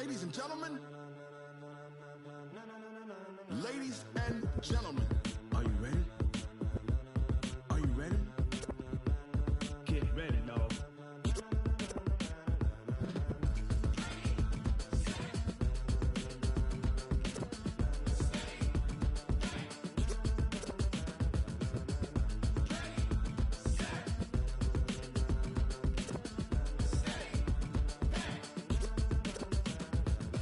Ladies and gentlemen, ladies and gentlemen, are you ready? Are you ready? Get ready, dog.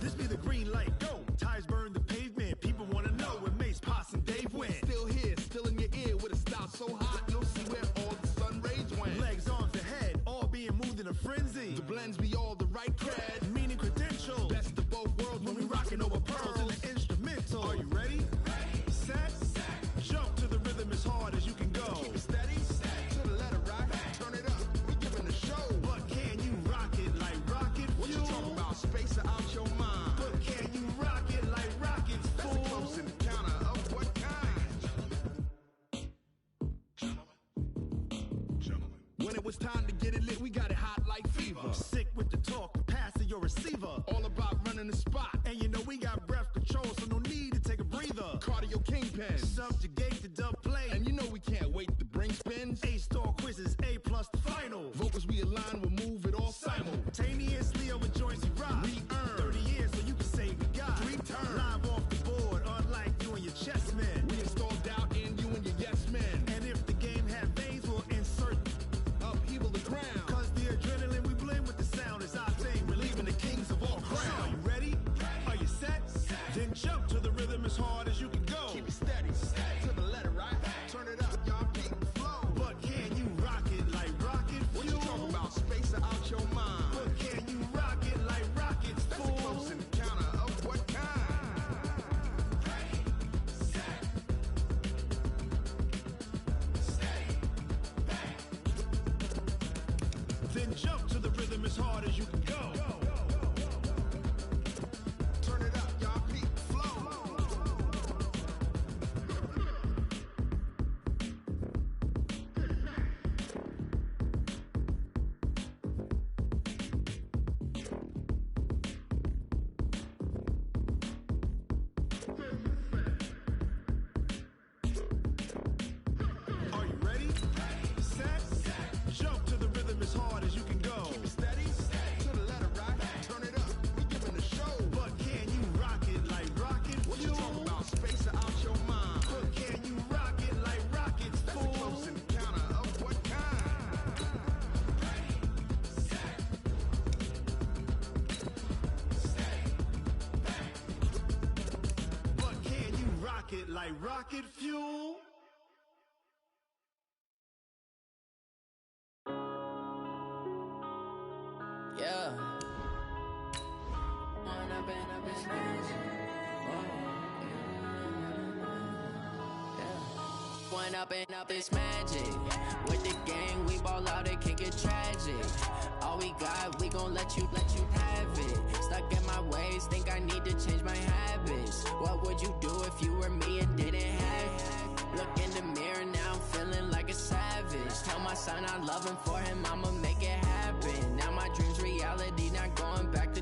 This be the green light, go. Tires burn the pavement. People wanna know where Mace, Potts, and Dave went. Still here, still in your ear with a style so hot, you'll see where all the sun rays went. Legs, arms, and head, all being moved in a frenzy. The blends be all the right cred, meaning credential. Best of both worlds when we rockin' over pearls in the instrumental. Are you ready? Set, jump to the rhythm as hard as you can go. Keep it steady, to the letter right. Turn it up, we giving a show. But can you rock it like rocket fuel? What you talking about? Space out your mind. But can you rock it like rockets, fool? That's a close encounter of what kind? Gentlemen. When it was time to get it lit, we got it hot like fever. Sick with the talk, passing your receiver. All about running the spot. And you know we got breath control, so no need to take a breather. Cardio kingpin, subjugate the dub play. And you know we can't wait to bring spins. A-star quizzes, A+ the final. Vocals we align, we'll move it all simultaneously over joints we rock. We earn 30 years so you can say we got 3 turns. Live off the board, unlike you and your chess men. We installed doubt in you and your yes men. And if the game had veins, we'll insert upheaval the ground. Cause the adrenaline we blend with the sound is our thing. Relieving the kings of all crowns. So are you ready? Are you set? Then jump to the rhythm as hard as you can go. Keep it steady, to the letter right. Turn it up, y'all keep the flow. But can you rock it like rocket fuel? What you talking about? Space out your mind. But can you rock it like rockets, fool? That's a close encounter of what kind? Then jump to the rhythm as hard as you can go. Turn it up, y'all keep the flow. Are you ready? Set, jump to the rhythm as hard as you can go. Keep it steady, to the letter right. Turn it up, we giving a show. But can you rock it like rocket fuel? What you talking about? Space out your mind. But can you rock it like rockets, fool? That's a close encounter of what kind? But can you rock it like rocket fuel? Yeah. Wanna bend up his magic. Yeah. One up and up is magic. With the gang, we ball out, it can get tragic. All we got, we gon' let you have it. Stuck in my ways, think I need to change my habits. What would you do if you were me and didn't have it? Look in the mirror, now I'm feeling like a savage. Tell my son I love him, for him I'ma make it happen. Now my dream's reality, not going back to.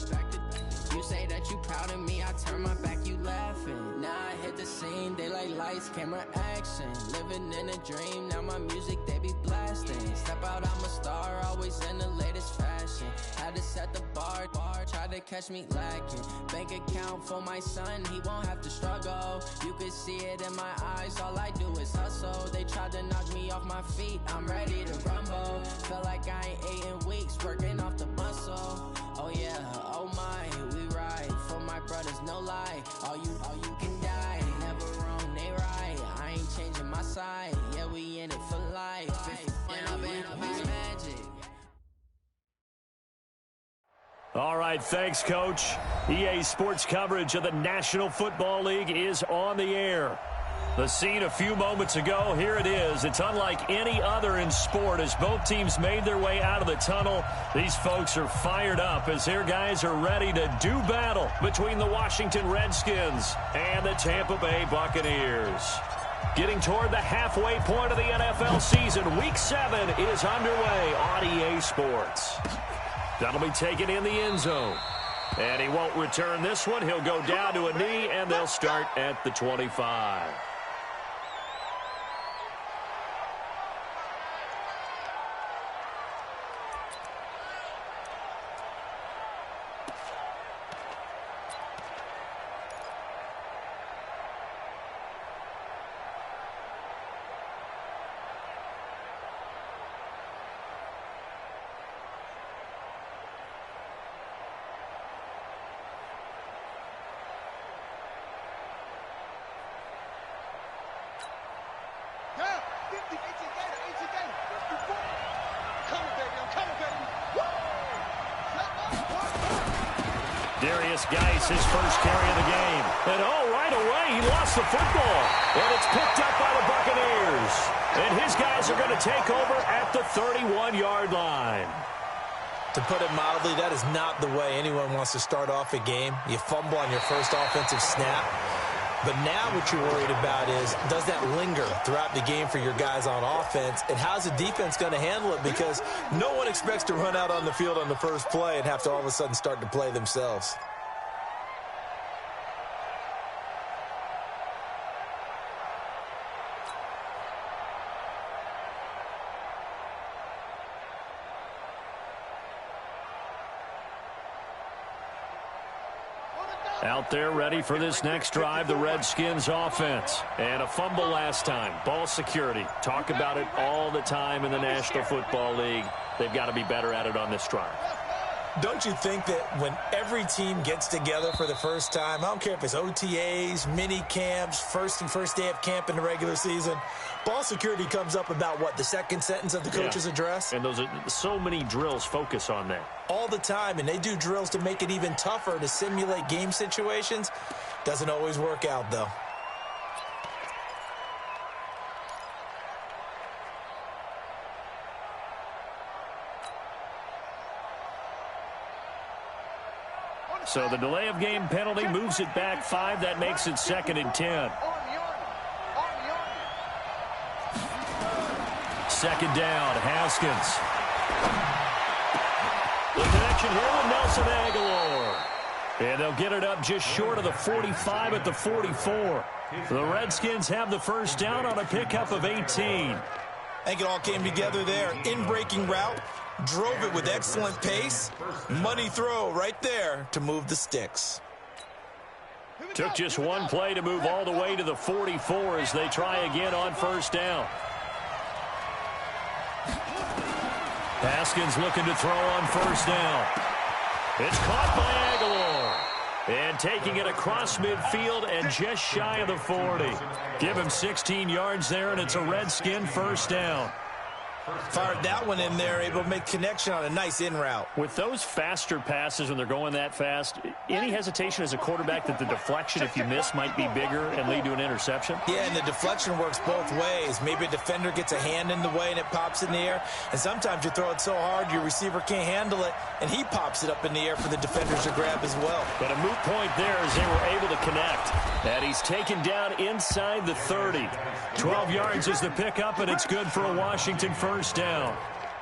You say that you proud of me, I turn my back, you laughing. Now I hit the scene, they like lights, camera, action. Living in a dream, now my music, they be blasting. Step out, I'm a star, always in the latest fashion. Had to set the bar, try to catch me lacking. Bank account for my son, he won't have to struggle. You could see it in my eyes, all I do is hustle. They tried to knock me off my feet, I'm ready to rumble. Feel like I ain't ate in weeks, working off the muscle. Oh yeah, oh my, we ride for my brothers, no lie. All you can die, never wrong, they right. I ain't changing my side, yeah, we in it for life. When up is magic. All right, thanks, Coach. EA Sports coverage of the National Football League is on the air. The scene a few moments ago, here it is. It's unlike any other in sport as both teams made their way out of the tunnel. These folks are fired up as their guys are ready to do battle between the Washington Redskins and the Tampa Bay Buccaneers. Getting toward the halfway point of the NFL season, Week 7 is underway on EA Sports. That'll be taken in the end zone. And he won't return this one. He'll go down to a knee, and they'll start at the 25. Geis, his first carry of the game. And right away, he lost the football. And it's picked up by the Buccaneers. And his guys are going to take over at the 31-yard line. To put it mildly, that is not the way anyone wants to start off a game. You fumble on your first offensive snap. But now what you're worried about is, does that linger throughout the game for your guys on offense? And how's the defense going to handle it? Because no one expects to run out on the field on the first play and have to all of a sudden start to play themselves. Out there ready for this next drive, the Redskins offense. And a fumble last time. Ball security. Talk about it all the time in the National Football League. They've got to be better at it on this drive. Don't you think that when every team gets together for the first time, I don't care if it's OTAs, mini camps, first day of camp in the regular season, ball security comes up about what, the second sentence of the coach's address? And those are so many drills focus on that. All the time, and they do drills to make it even tougher to simulate game situations. Doesn't always work out, though. So the delay of game penalty moves it back 5. That makes it 2nd and 10. 2nd down, Haskins. The connection here with Nelson Aguilar. And they'll get it up just short of the 45 at the 44. The Redskins have the first down on a pickup of 18. I think it all came together there. In-breaking route. Drove it with excellent pace. Money throw right there to move the sticks. Took just one play to move all the way to the 44 as they try again on first down. Haskins looking to throw on first down. It's caught by Aguilar. And taking it across midfield and just shy of the 40. Give him 16 yards there, and it's a Redskin first down. Fired that one in there, able to make connection on a nice in route. With those faster passes when they're going that fast, any hesitation as a quarterback that the deflection, if you miss, might be bigger and lead to an interception? Yeah, and the deflection works both ways. Maybe a defender gets a hand in the way and it pops in the air. And sometimes you throw it so hard your receiver can't handle it, and he pops it up in the air for the defenders to grab as well. But a moot point there as they were able to connect. And he's taken down inside the 30. 12 yards is the pickup, and it's good for a Washington first down.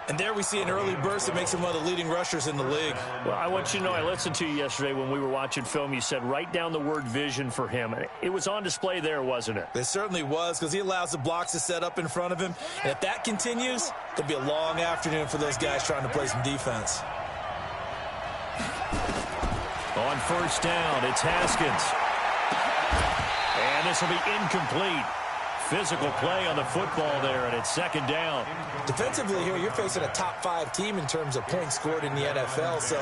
And there we see an early burst that makes him one of the leading rushers in the league. Well, I want you to know, I listened to you yesterday when we were watching film. You said write down the word vision for him. It was on display there, wasn't it? It certainly was, because he allows the blocks to set up in front of him. And if that continues, it'll be a long afternoon for those guys trying to play some defense. On first down, it's Haskins. And this will be incomplete. Physical play on the football there, and it's 2nd down. Defensively here, you're facing a top-5 team in terms of points scored in the NFL. So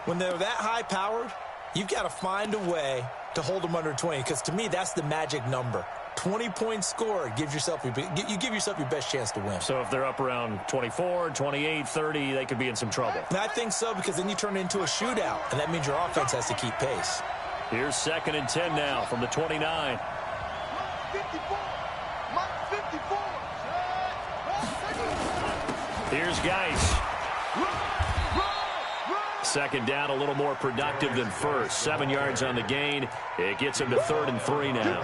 when they're that high-powered, you've got to find a way to hold them under 20, because to me, that's the magic number. 20 points scored, you give yourself your best chance to win. So if they're up around 24, 28, 30, they could be in some trouble. And I think so, because then you turn it into a shootout, and that means your offense has to keep pace. Here's 2nd and 10 now from the 29. 54. Here's Geis. 2nd down, a little more productive than first. 7 yards on the gain. It gets him to 3rd and 3 now.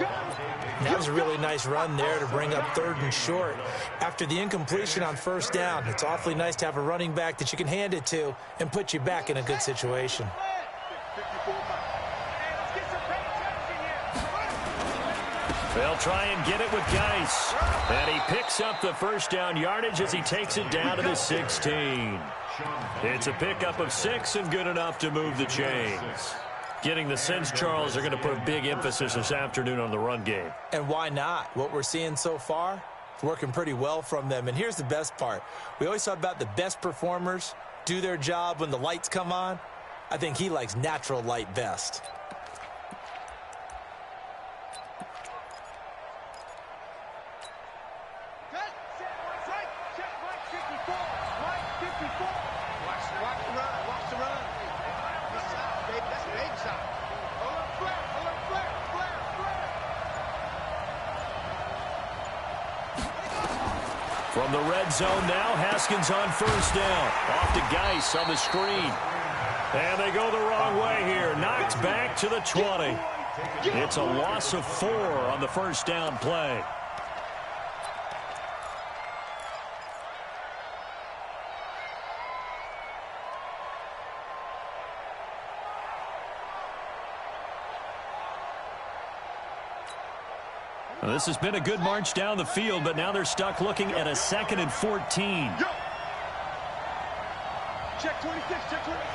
That was a really nice run there to bring up 3rd and short. After the incompletion on first down, it's awfully nice to have a running back that you can hand it to and put you back in a good situation. They'll try and get it with Geis. And he picks up the first down yardage as he takes it down to the 16. It's a pickup of 6 and good enough to move the chains. Getting the sense, Charles, are going to put a big emphasis this afternoon on the run game. And why not? What we're seeing so far, it's working pretty well from them. And here's the best part. We always talk about the best performers do their job when the lights come on. I think he likes natural light best. From the red zone now, Haskins on first down. Off to Geis on the screen. And they go the wrong way here. Knocked back to the 20. It's a loss of 4 on the first down play. Well, this has been a good march down the field, but now they're stuck looking at a 2nd and 14. Check 26, check 26.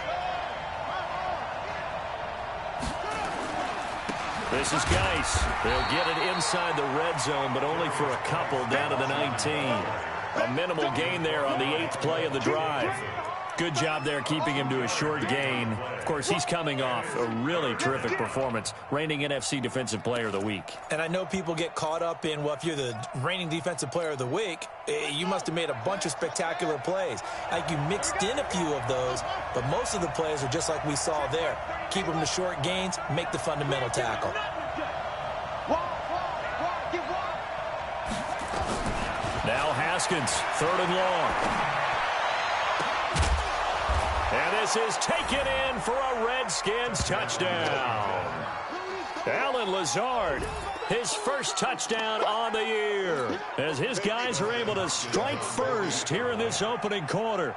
This is Geis. They'll get it inside the red zone, but only for a couple down to the 19. A minimal gain there on the 8th play of the drive. Good job there keeping him to a short gain. Of course, he's coming off a really terrific performance, reigning NFC Defensive Player of the Week. And I know people get caught up in, well, if you're the reigning Defensive Player of the Week, you must have made a bunch of spectacular plays. Like you mixed in a few of those, but most of the plays are just like we saw there. Keep them to short gains, make the fundamental tackle. Now Haskins, 3rd and long. And this is taken in for a Redskins touchdown. Allen Lazard, his first touchdown on the year, as his guys are able to strike first here in this opening quarter.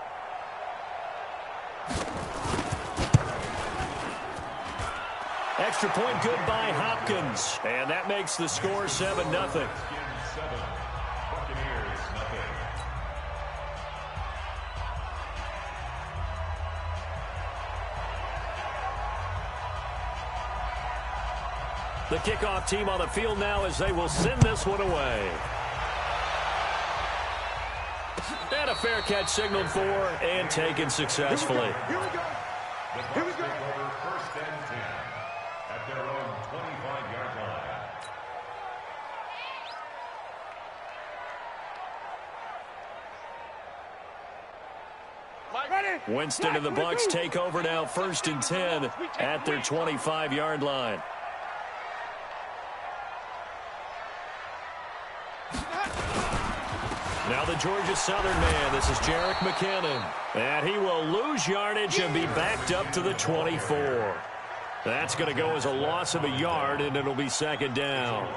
Extra point good by Hopkins, and that makes the score 7-0. The kickoff team on the field now as they will send this one away. And a fair catch signaled for and taken successfully. Here we go. Here we go. First and 10 at their own 25-yard line. Winston and the Bucs take over now, 1st and 10 at their 25-yard line. Now the Georgia Southern man, this is Jerick McKinnon. And he will lose yardage and be backed up to the 24. That's going to go as a loss of a yard, and it'll be 2nd down.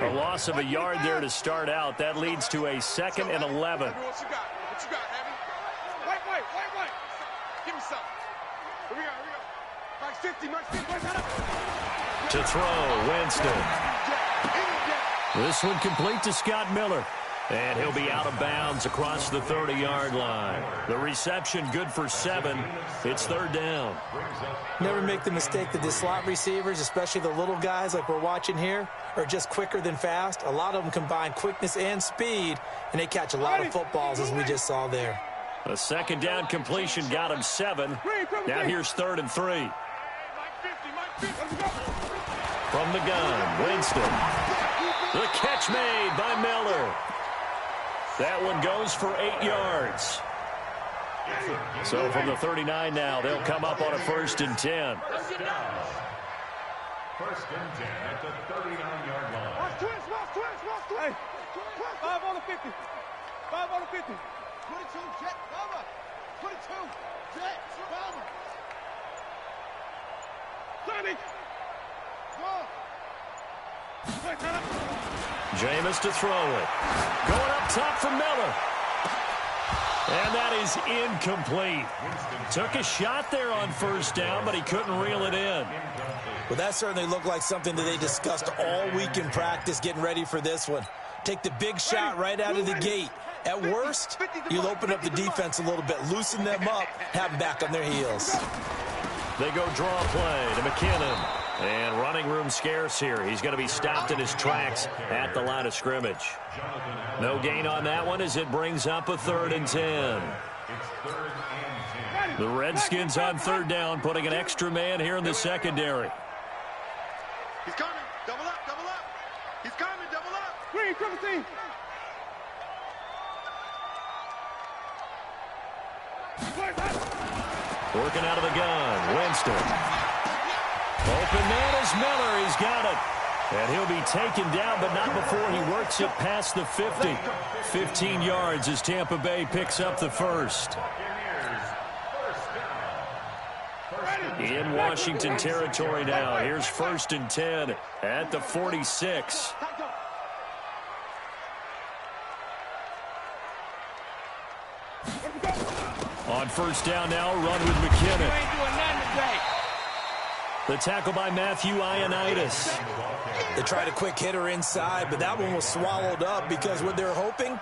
A loss of a yard there to start out. That leads to a 2nd and 11. What you got? What you got, Abby? Wait. Give me something. Here we go. Mike's 50, Mike's 50. To throw, Winston. This one complete to Scott Miller. And he'll be out of bounds across the 30-yard line. The reception good for 7. It's 3rd down. Never make the mistake that the slot receivers, especially the little guys like we're watching here, are just quicker than fast. A lot of them combine quickness and speed, and they catch a lot of footballs, as we just saw there. A 2nd down completion got him 7. Now here's 3rd and 3. From the gun, Winston. The catch made by Miller. That one goes for 8 yards. So from the 39 now, they'll come up on a 1st and 10. 1st and 10 at the 39-yard line. Watch twist. Hey, 5 on the 50. 5 on the 50. 22, Jet, Bubba. 22, Jet, Bubba. 30. Go. Jameis to throw it. Going up top for Miller. And that is incomplete. Took a shot there on first down, but he couldn't reel it in. Well, that certainly looked like something that they discussed all week in practice getting ready for this one. Take the big shot right out of the gate. At worst, you'll open up the defense a little bit, loosen them up, have them back on their heels. They go draw play to McKinnon. And running room scarce here. He's going to be stopped in his tracks at the line of scrimmage. No gain on that one as it brings up a 3rd and 10. The Redskins on 3rd down, putting an extra man here in the secondary. He's coming. Double up, double up. He's coming, double up. Green, triple team. Working out of the gun, Winston. Open man is Miller. He's got it. And he'll be taken down, but not before he works it past the 50. 15 yards as Tampa Bay picks up the first. In Washington territory now. Here's 1st and 10 at the 46. On first down now, run with McKinnon. The tackle by Matthew Ioannidis. They tried a quick hitter inside, but that one was swallowed up because what they're hoping,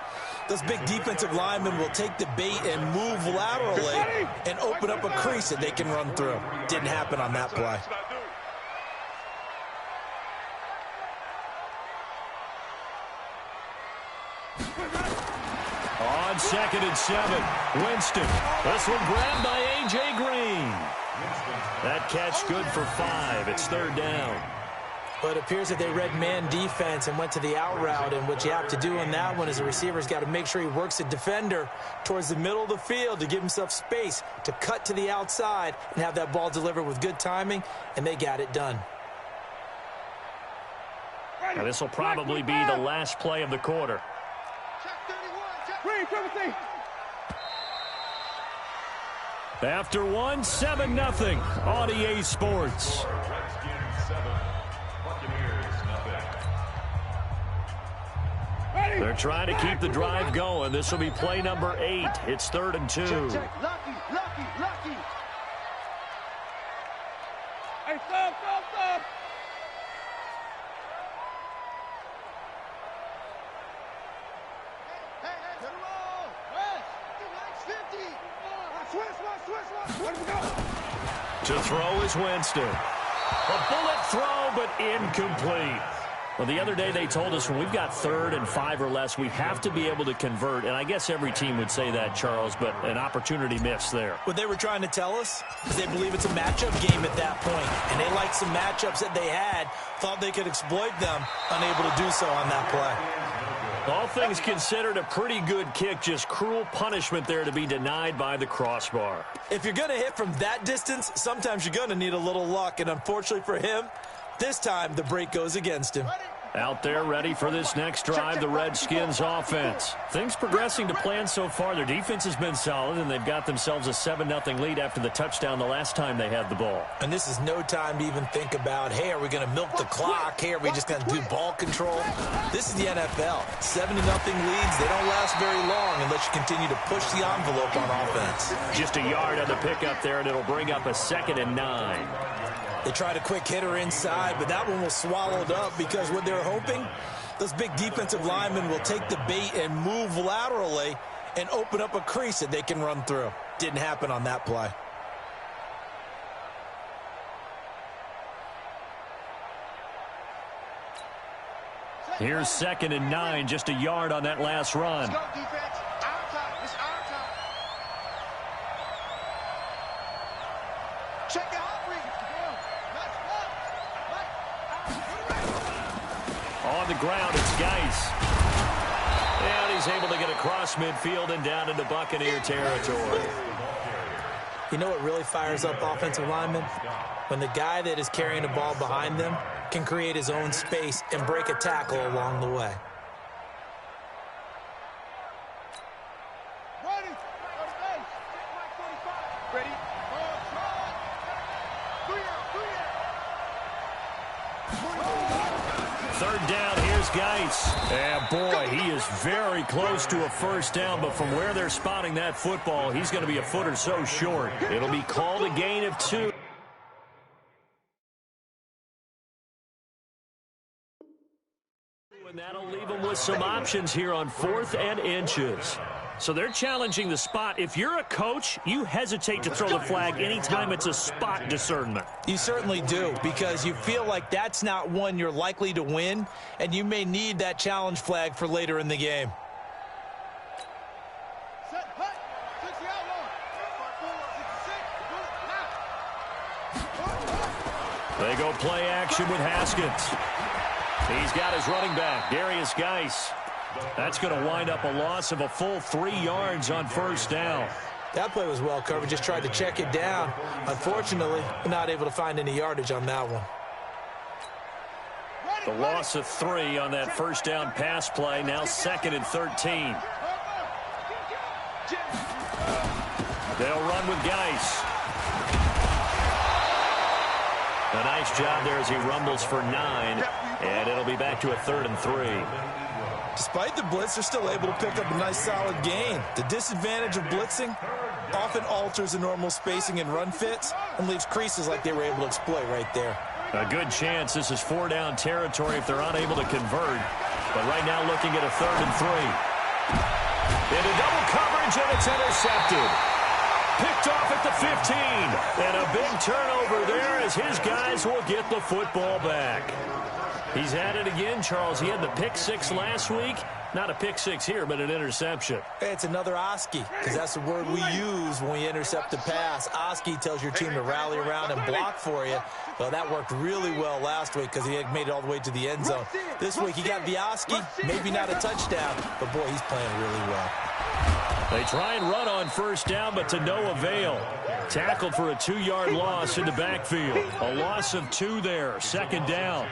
those big defensive linemen will take the bait and move laterally and open up a crease that they can run through. Didn't happen on that play. On 2nd and 7, Winston. This one grabbed by A.J. Green. That catch good for 5. It's 3rd down. But it appears that they read man defense and went to the out route, and what you have to do on that one is the receiver's got to make sure he works the defender towards the middle of the field to give himself space to cut to the outside and have that ball delivered with good timing, and they got it done. Now this will probably be the last play of the quarter. After one, 7-0 on EA Sports. They're trying to keep the drive going. This will be play number 8. It's 3rd and 2. Lucky. Hey, stop. To throw is Winston. A bullet throw, but incomplete. Well, the other day they told us when we've got 3rd and 5 or less, we have to be able to convert. And I guess every team would say that, Charles, but an opportunity missed there. What they were trying to tell us is they believe it's a matchup game at that point. And they liked some matchups that they had, thought they could exploit them, unable to do so on that play. All things considered, a pretty good kick. Just cruel punishment there to be denied by the crossbar. If you're going to hit from that distance, sometimes you're going to need a little luck. And unfortunately for him, this time the break goes against him. Out there ready for this next drive, the Redskins offense. Things progressing to plan so far. Their defense has been solid, and they've got themselves a 7-0 lead after the touchdown the last time they had the ball. And this is no time to even think about, hey, are we going to milk the clock? Hey, are we just going to do ball control? This is the NFL. 7-0 leads, they don't last very long unless you continue to push the envelope on offense. Just a yard on the pickup there, and it'll bring up a 2nd and 9. They tried a quick hitter inside, but that one was swallowed up because what they're hoping, those big defensive linemen will take the bait and move laterally and open up a crease that they can run through. Didn't happen on that play. Here's 2nd and 9, just a yard on that last run. Let's go, defense. Our time. It's our time. Check the hot read. On the ground, it's Geis. And he's able to get across midfield and down into Buccaneer territory. You know what really fires up offensive linemen? When the guy that is carrying the ball behind them can create his own space and break a tackle along the way. Ready? Third down here. Here's Geis. And boy, he is very close to a first down, but from where they're spotting that football, he's going to be a foot or so short. It'll be called a gain of 2. And that'll leave them with some options here on 4th and inches. So they're challenging the spot. If you're a coach, you hesitate to throw the flag anytime it's a spot discernment. You certainly do, because you feel like that's not one you're likely to win, and you may need that challenge flag for later in the game. They go play action with Haskins. He's got his running back, Darius Geis. That's going to wind up a loss of a full 3 yards on first down. That play was well covered. Just tried to check it down. Unfortunately, not able to find any yardage on that one. The loss of 3 on that first down pass play. Now 2nd and 13. They'll run with Geis. A nice job there as he rumbles for 9. And it'll be back to a 3rd and 3. Despite the blitz, they're still able to pick up a nice solid gain. The disadvantage of blitzing often alters the normal spacing and run fits and leaves creases like they were able to exploit right there. A good chance this is 4-down territory if they're unable to convert. But right now looking at a 3rd and 3. Into double coverage, and it's intercepted. Picked off at the 15. And a big turnover there as his guys will get the football back. He's at it again, Charles. He had the pick 6 last week. Not a pick 6 here, but an interception. It's another Oski, because that's the word we use when we intercept the pass. Oski tells your team to rally around and block for you. Well, that worked really well last week because he had made it all the way to the end zone. This week he got the Oski, maybe not a touchdown, but boy, he's playing really well. They try and run on first down, but to no avail. Tackled for a 2-yard loss in the backfield. A loss of 2 there, 2nd down.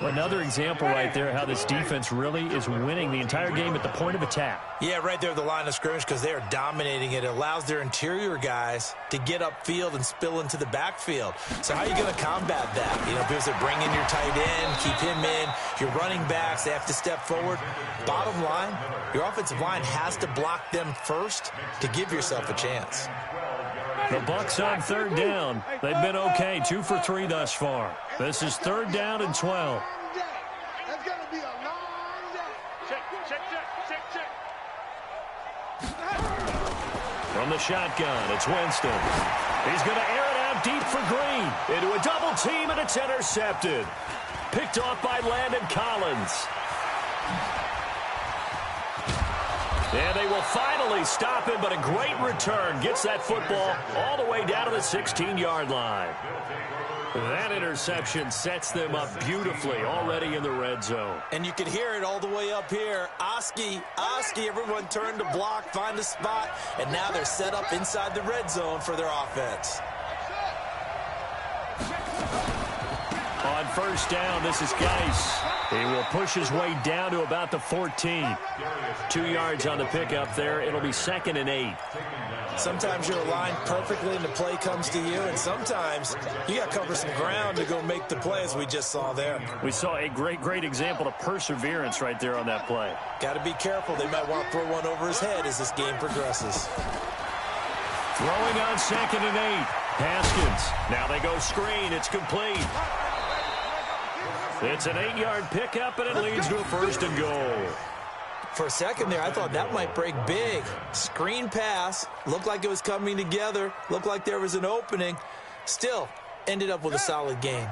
Another example right there how this defense really is winning the entire game at the point of attack. Yeah, right there at the line of scrimmage because they are dominating it. It allows their interior guys to get upfield and spill into the backfield. So how are you going to combat that? You know, because they bring in your tight end, keep him in. Your running backs, they have to step forward. Bottom line, your offensive line has to block them first to give yourself a chance. The Bucs on 3rd down. They've been okay, 2 for 3 thus far. This is 3rd down and 12. That's going to be a long day. Check. From the shotgun, it's Winston. He's going to air it out deep for Green. Into a double team, and it's intercepted. Picked off by Landon Collins. And they will finally stop him, but a great return. Gets that football all the way down to the 16-yard line. That interception sets them up beautifully already in the red zone. And you can hear it all the way up here. Oski, everyone turned to block, find a spot, and now they're set up inside the red zone for their offense. On first down, this is Geis. He will push his way down to about the 14. 2 yards on the pickup there. It'll be 2nd and 8. Sometimes you're aligned perfectly and the play comes to you, and sometimes you got to cover some ground to go make the play, as we just saw there. We saw a great example of perseverance right there on that play. Got to be careful. They might want to throw one over his head as this game progresses. Throwing on 2nd and 8. Haskins. Now they go screen. It's complete. It's an 8-yard pickup, and it leads to a 1st and goal. For a second there, I thought that might break big. Screen pass. Looked like it was coming together. Looked like there was an opening. Still, ended up with a solid gain.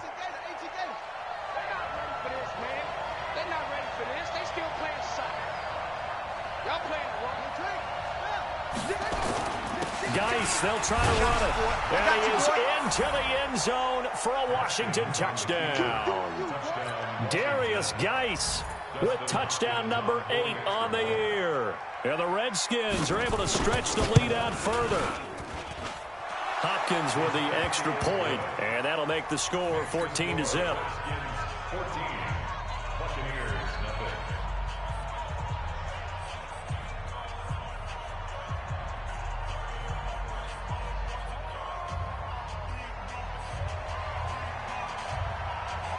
Geis, they'll try to run it. And he is into the end zone for a Washington touchdown. Darius Geis with touchdown number 8 on the year. And the Redskins are able to stretch the lead out further. Hopkins with the extra point, and that'll make the score 14-0. 14, Buccaneers, nothing.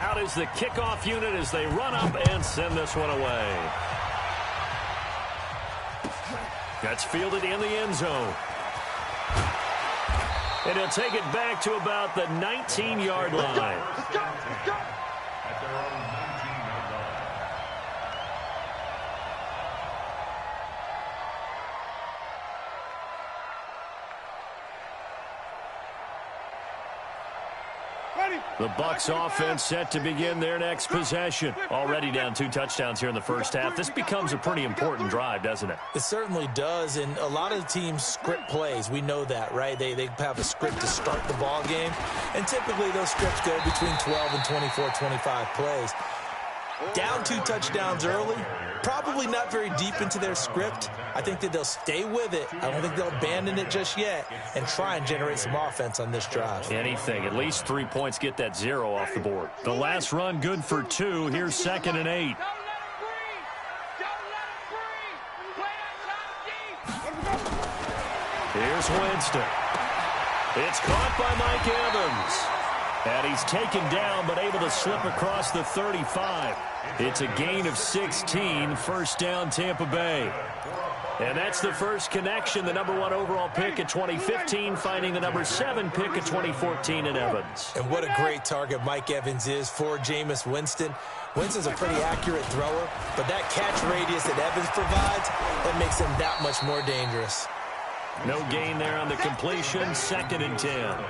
Out is the kickoff unit as they run up and send this one away. That's fielded in the end zone. And he'll take it back to about the 19-yard line. At their own 19-yard line. The Bucs offense set to begin their next possession. Already down 2 touchdowns here in the first half. This becomes a pretty important drive, doesn't it? It certainly does, and a lot of teams script plays. We know that, right? They have a script to start the ball game, and typically those scripts go between 12 and 24, 25 plays. Down 2 touchdowns early, probably not very deep into their script. I think that they'll stay with it. I don't think they'll abandon it just yet and try and generate some offense on this drive. Anything. At least 3 points, get that 0 off the board. The last run good for 2. Here's 2nd and 8. Here's Winston. It's caught by Mike Evans. And he's taken down, but able to slip across the 35. It's a gain of 16, first down Tampa Bay. And that's the first connection, the number 1 overall pick in 2015, finding the number 7 pick in 2014 in Evans. And what a great target Mike Evans is for Jameis Winston. Winston's a pretty accurate thrower, but that catch radius that Evans provides, that makes him that much more dangerous. No gain there on the completion, 2nd and 10.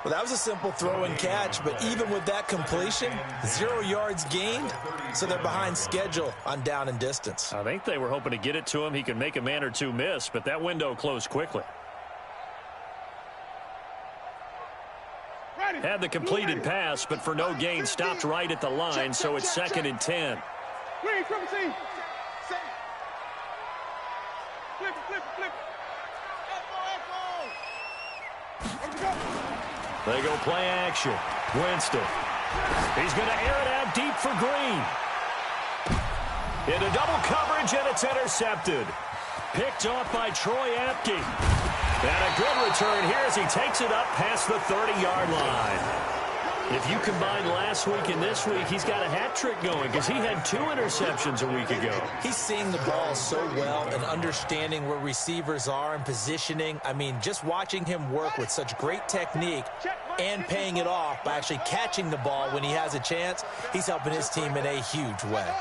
Well, that was a simple throw and catch, but even with that completion, 0 yards gained, so they're behind schedule on down and distance. I think they were hoping to get it to him. He could make a man or 2 miss, but that window closed quickly. Had the completed pass, but for no gain, stopped right at the line, so it's 2nd and 10. They go play action. Winston. He's going to air it out deep for Green. Into double coverage, and it's intercepted. Picked off by Troy Apke. And a good return here as he takes it up past the 30-yard line. If you combine last week and this week, he's got a hat trick going because he had 2 interceptions a week ago. He's seeing the ball so well and understanding where receivers are and positioning. I mean, just watching him work with such great technique and paying it off by actually catching the ball when he has a chance, he's helping his team in a huge way.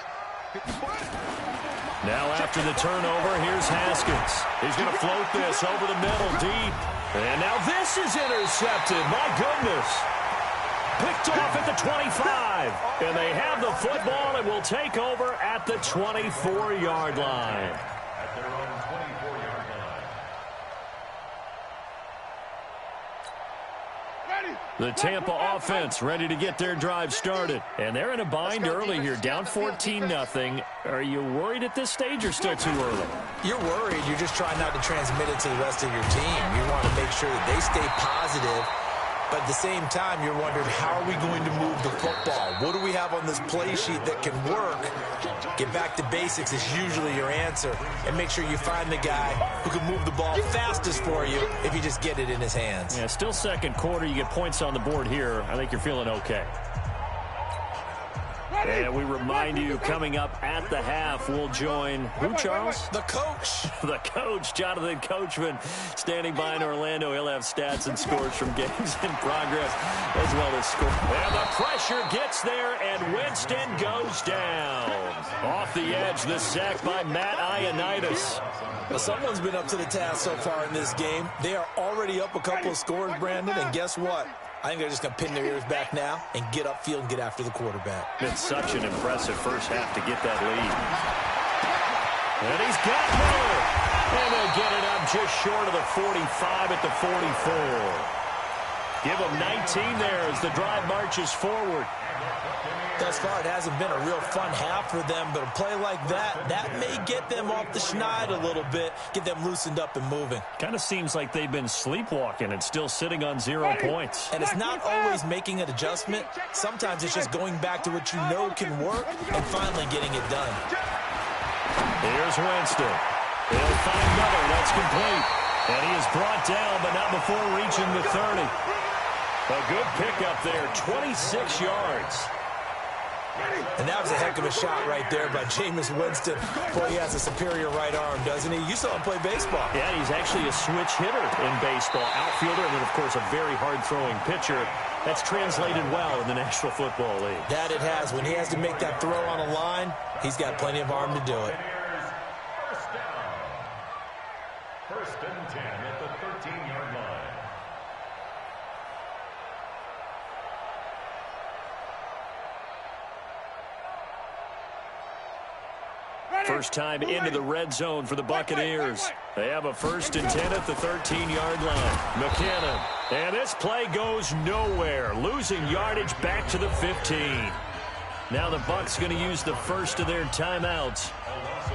Now after the turnover, here's Haskins. He's going to float this over the middle deep. And now this is intercepted. My goodness. Picked off at the 25. And they have the football and will take over at the 24-yard line. At their own 24-yard line. The Tampa offense ready to get their drive started. And they're in a bind early here, down 14-0. Are you worried at this stage or still too early? You're worried. You're just trying not to transmit it to the rest of your team. You want to make sure that they stay positive. But at the same time, you're wondering, how are we going to move the football? What do we have on this play sheet that can work? Get back to basics is usually your answer. And make sure you find the guy who can move the ball fastest for you if you just get it in his hands. Yeah, still second quarter. You get points on the board here. I think you're feeling okay. And we remind you, coming up at the half, we'll join who, Charles? The coach. The coach, Jonathan Coachman, standing by in Orlando. He'll have stats and scores from games in progress as well as score. And the pressure gets there, and Winston goes down. Off the edge, the sack by Matt Ioannidis. Well, someone's been up to the task so far in this game. They are already up a couple of scores, Brandon, and guess what? I think they're just going to pin their ears back now and get upfield and get after the quarterback. It's such an impressive first half to get that lead. And he's got Miller. And they'll get it up just short of the 45 at the 44. Give them 19 there as the drive marches forward. Thus far, it hasn't been a real fun half for them, but a play like that may get them off the schneid a little bit, get them loosened up and moving. Kind of seems like they've been sleepwalking and still sitting on 0 points. And it's not always making an adjustment. Sometimes it's just going back to what you know can work and finally getting it done. Here's Winston. He'll find Miller. That's complete. And he is brought down, but not before reaching the 30. A good pickup there, 26 yards. And that was a heck of a shot right there by Jameis Winston. Boy, he has a superior right arm, doesn't he? You saw him play baseball. Yeah, he's actually a switch hitter in baseball. Outfielder and then, of course, a very hard-throwing pitcher. That's translated well in the National Football League. That it has. When he has to make that throw on a line, he's got plenty of arm to do it. First down. First and 10 at the 13-yard line. First time into the red zone for the Buccaneers. They have a 1st and 10 at the 13-yard line. McKinnon. And this play goes nowhere. Losing yardage back to the 15. Now the Bucs going to use the first of their timeouts,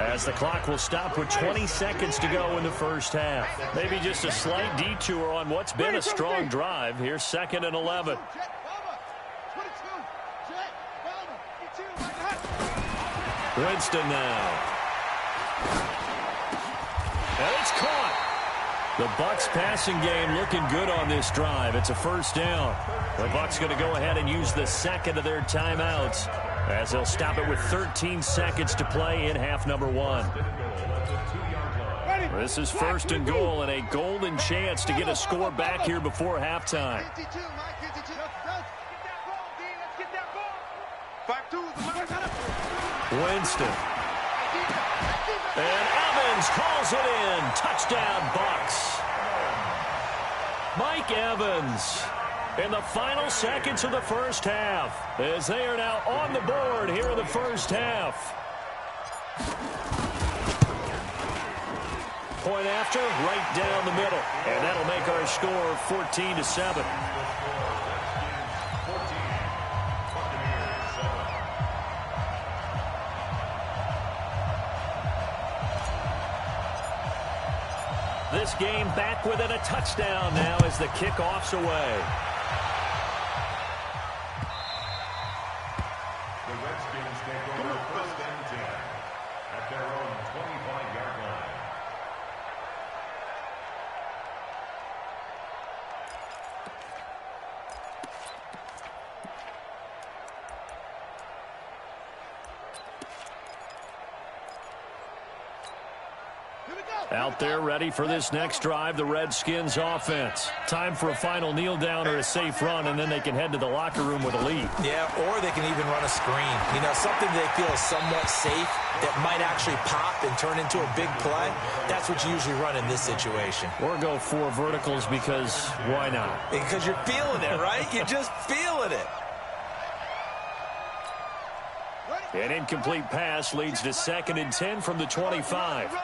as the clock will stop with 20 seconds to go in the first half. Maybe just a slight detour on what's been a strong drive. Here's 2nd and 11. Winston now. And it's caught. The Bucs passing game looking good on this drive. It's a first down. The Bucs going to go ahead and use the 2nd of their timeouts, as they'll stop it with 13 seconds to play in half number 1. This is 1st and goal and a golden chance to get a score back here before halftime. Winston. And Evans calls it in. Touchdown, Bucs. Mike Evans in the final seconds of the first half, as they are now on the board here in the first half. Point after, right down the middle. And that'll make our score 14-7. This game back within a touchdown now as the kickoff's away. The Redskins take over 1st and 10 at their own 25-yard line. Out there ready for this next drive, the Redskins offense. Time for a final kneel down or a safe run, and then they can head to the locker room with a lead. Yeah, or they can even run a screen. You know, something they feel is somewhat safe that might actually pop and turn into a big play. That's what you usually run in this situation. Or go 4 verticals, because why not? Because you're feeling it, right? You're just feeling it. An incomplete pass leads to 2nd and 10 from the 25.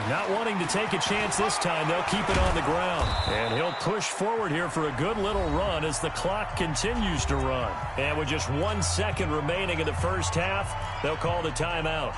Not wanting to take a chance this time, they'll keep it on the ground. And he'll push forward here for a good little run as the clock continues to run. And with just 1 second remaining in the first half, they'll call the timeout.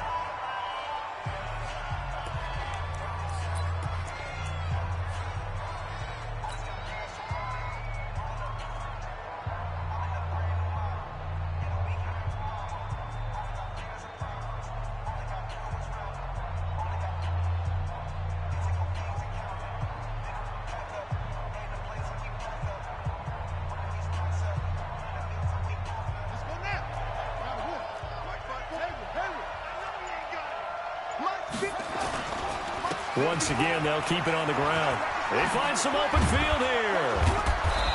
Once again, they'll keep it on the ground. They find some open field here.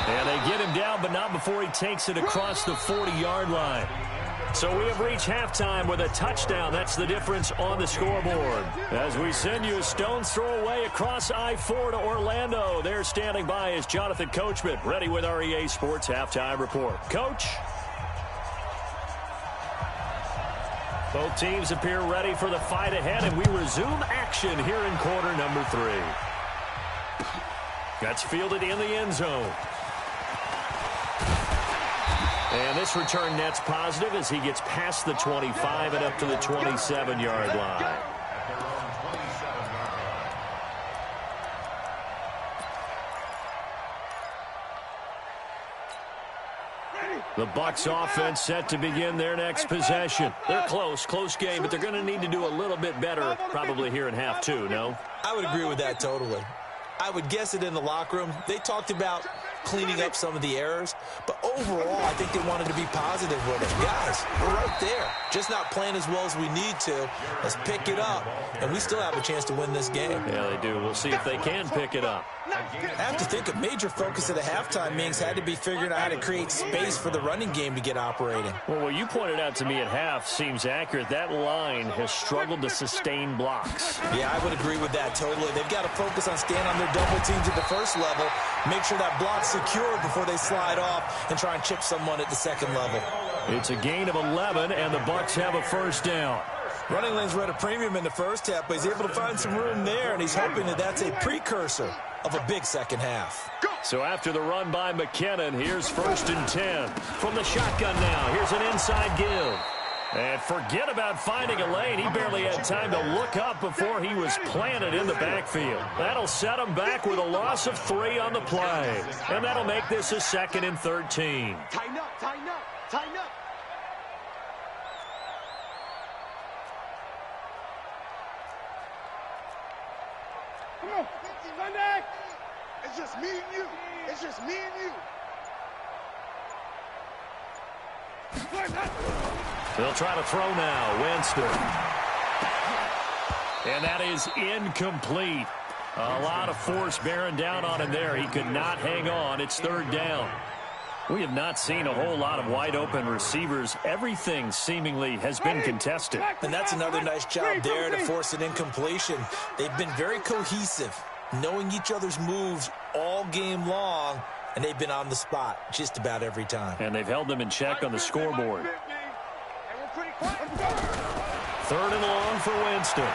And they get him down, but not before he takes it across the 40-yard line. So we have reached halftime with a touchdown. That's the difference on the scoreboard. As we send you a stone's throw away across I-4 to Orlando. There standing by is Jonathan Coachman, ready with our EA Sports Halftime Report. Coach? Both teams appear ready for the fight ahead, and we resume action here in quarter number 3. That's fielded in the end zone. And this return net's positive as he gets past the 25 and up to the 27-yard line. The Bucs offense set to begin their next possession. They're close game, but they're going to need to do a little bit better probably here in half 2, no? I would agree with that totally. I would guess it in the locker room. They talked about cleaning up some of the errors. But overall, I think they wanted to be positive with it. Guys, we're right there. Just not playing as well as we need to. Let's pick it up, and we still have a chance to win this game. Yeah, they do. We'll see if they can pick it up. I have to think a major focus at the halftime means had to be figuring out how to create space for the running game to get operating. Well, what you pointed out to me at half seems accurate. That line has struggled to sustain blocks. Yeah, I would agree with that totally. They've got to focus on staying on their double teams at the first level, make sure that block's secured before they slide off and try and chip someone at the second level. It's a gain of 11, and the Bucs have a first down. Running lanes were at a premium in the first half, but he's able to find some room there, and he's hoping that that's a precursor of a big second half. So after the run by McKinnon, here's 1st and 10. From the shotgun now, here's an inside give. And forget about finding a lane. He barely had time to look up before he was planted in the backfield. That'll set him back with a loss of 3 on the play. And that'll make this a 2nd and 13. Tighten up, tighten up, tighten up. Come on, run back. It's just me and you. It's just me and you. They'll try to throw now. Winston. And that is incomplete. A lot of force bearing down on him there. He could not hang on. It's 3rd down. We have not seen a whole lot of wide-open receivers. Everything seemingly has been contested. And that's another nice job there to force an incompletion. They've been very cohesive, knowing each other's moves all game long, and they've been on the spot just about every time. And they've held them in check on the scoreboard. 3rd and long for Winston.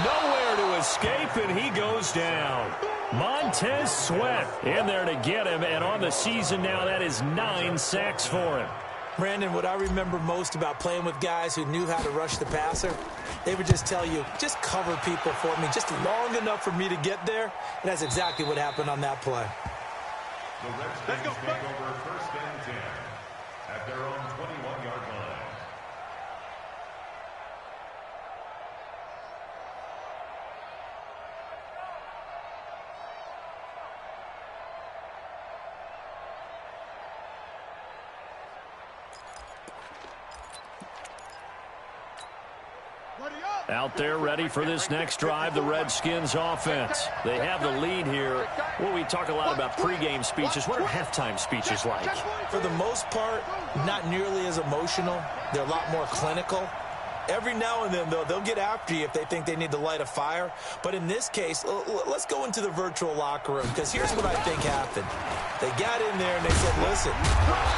Nowhere to escape, and he goes down. Montez Sweat in there to get him, and on the season now, that is 9 sacks for him. Brandon, what I remember most about playing with guys who knew how to rush the passer, they would just tell you, just cover people for me, just long enough for me to get there, and that's exactly what happened on that play. The Redskins take over 1st and 10 at their own 21-yard line. Out there ready for this next drive, the Redskins offense. They have the lead here. Well, we talk a lot about pregame speeches. What are halftime speeches like? For the most part, not nearly as emotional. They're a lot more clinical. Every now and then, though, they'll get after you if they think they need to light a fire. But in this case, let's go into the virtual locker room, because here's what I think happened. They got in there and they said, listen,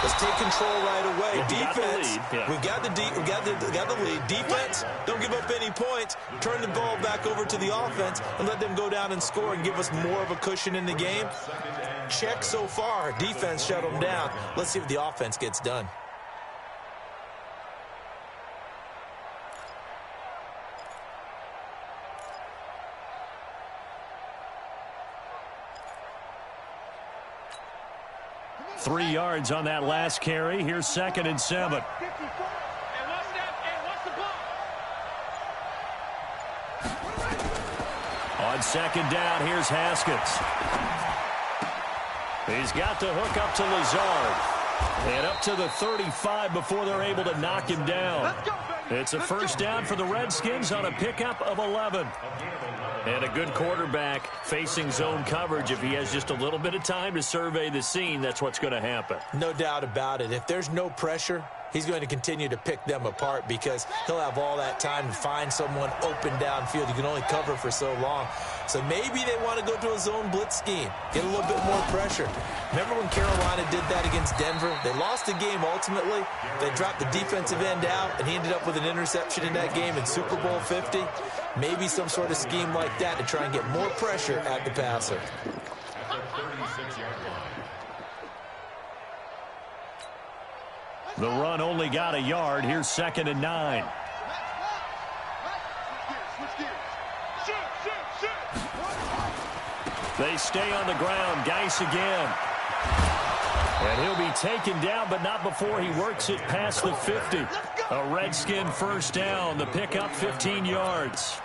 let's take control right away. Defense, we've got the lead. Defense, don't give up any points. Turn the ball back over to the offense and let them go down and score and give us more of a cushion in the game. Check so far. Defense shut them down. Let's see if the offense gets done. Three yards on that last carry. Here's 2nd and 7. On 2nd down, here's Haskins. He's got to hook up to Lazard. And up to the 35 before they're able to knock him down. It's a 1st down for the Redskins on a pickup of 11. And a good quarterback facing zone coverage. If he has just a little bit of time to survey the scene, that's what's going to happen. No doubt about it. If there's no pressure, he's going to continue to pick them apart because he'll have all that time to find someone open downfield. You can only cover for so long. So maybe they want to go to a zone blitz scheme, get a little bit more pressure. Remember when Carolina did that against Denver? They lost the game ultimately. They dropped the defensive end out, and he ended up with an interception in that game in Super Bowl 50. Maybe some sort of scheme like that to try and get more pressure at the passer. The run only got a yard. Here's 2nd and 9. They stay on the ground. Geis again. And he'll be taken down, but not before he works it past the 50. A Redskin 1st down. The pickup 15 yards.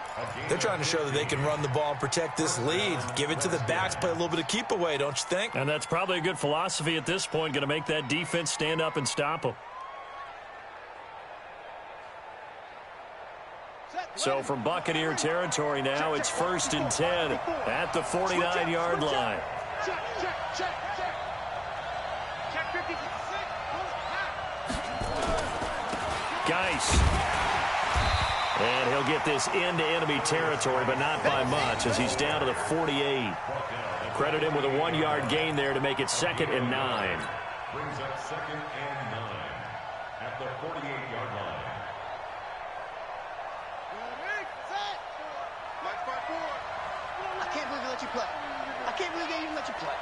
They're trying to show that they can run the ball and protect this lead. Give it to the backs, play a little bit of keep away, don't you think? And that's probably a good philosophy at this point, going to make that defense stand up and stop them. So from Buccaneer territory now, it's 1st and 10 at the 49-yard line. Check, check, check, check. Check 56. Geis. And he'll get this into enemy territory, but not by much, as he's down to the 48. Credit him with a 1-yard gain there to make it 2nd and 9. Brings up 2nd and 9 at the 48-yard line. I can't believe they let you play. I can't believe they even let you play.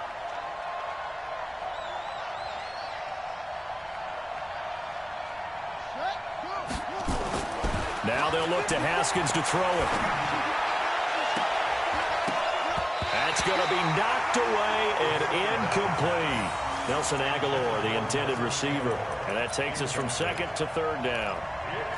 Now they'll look to Haskins to throw it. That's going to be knocked away and incomplete. Nelson Aguilar, the intended receiver. And that takes us from 2nd to 3rd down.